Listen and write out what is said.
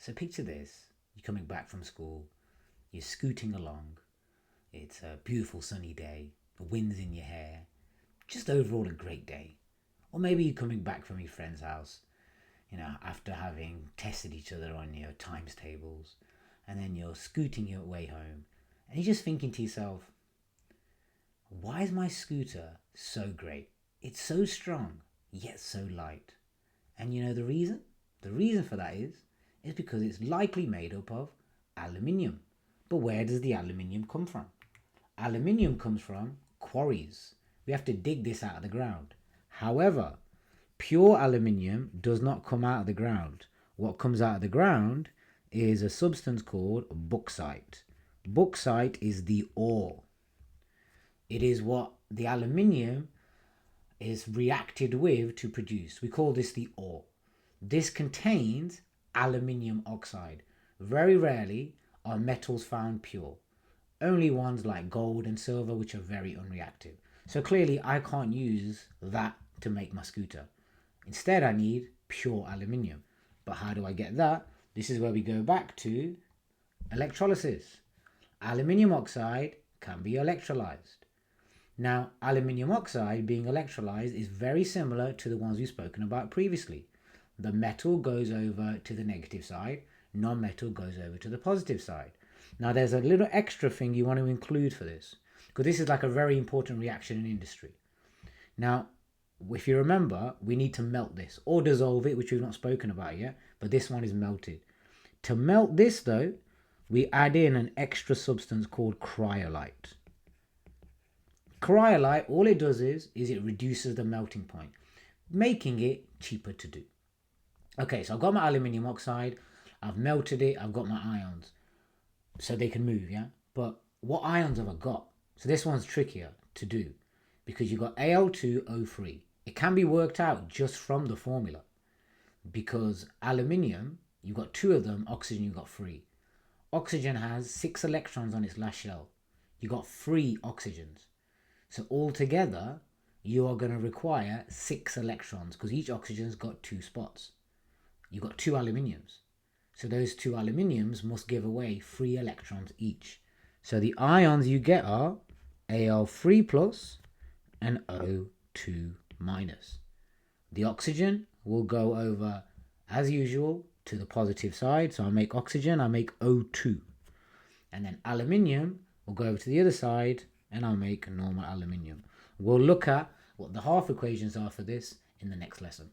So picture this, you're coming back from school, you're scooting along, it's a beautiful sunny day, the wind's in your hair, just overall a great day. Or maybe you're coming back from your friend's house, after having tested each other on your times tables, and then you're scooting your way home, and you're just thinking to yourself, why is my scooter so great? It's so strong, yet so light. And you know the reason? The reason for that is because it's likely made up of aluminium. But where does the aluminium come from? Aluminium comes from quarries. We have to dig this out of the ground. However, pure aluminium does not come out of the ground. What comes out of the ground is a substance called bauxite. Bauxite is the ore. It is what the aluminium is reacted with to produce. We call this the ore. This contains aluminium oxide. Very rarely are metals found pure. Only ones like gold and silver, which are very unreactive. So clearly I can't use that to make my scooter. Instead I need pure aluminium. But how do I get that? This is where we go back to electrolysis. Aluminium oxide can be electrolyzed. Now, aluminium oxide being electrolyzed is very similar to the ones we've spoken about previously. The metal goes over to the negative side, non-metal goes over to the positive side. Now, there's a little extra thing you want to include for this, because this is like a very important reaction in industry. Now, if you remember, we need to melt this or dissolve it, which we've not spoken about yet, but this one is melted. To melt this though, we add in an extra substance called cryolite. Cryolite, all it does is it reduces the melting point, making it cheaper to do. Okay, so I've got my aluminium oxide, I've melted it, I've got my ions, so they can move, yeah? But what ions have I got? So this one's trickier to do, because you've got Al2O3. It can be worked out just from the formula, because aluminium, you've got 2 of them, oxygen you've got 3. Oxygen has 6 electrons on its last shell. You've got 3 oxygens. So altogether, you are going to require 6 electrons because each oxygen's got 2 spots. You've got 2 aluminiums. So those 2 aluminiums must give away 3 electrons each. So the ions you get are Al3 plus and O2 minus. The oxygen will go over, as usual, to the positive side. So I make oxygen, I make O2. And then aluminium will go over to the other side, and I'll make normal aluminium. We'll look at what the half equations are for this in the next lesson.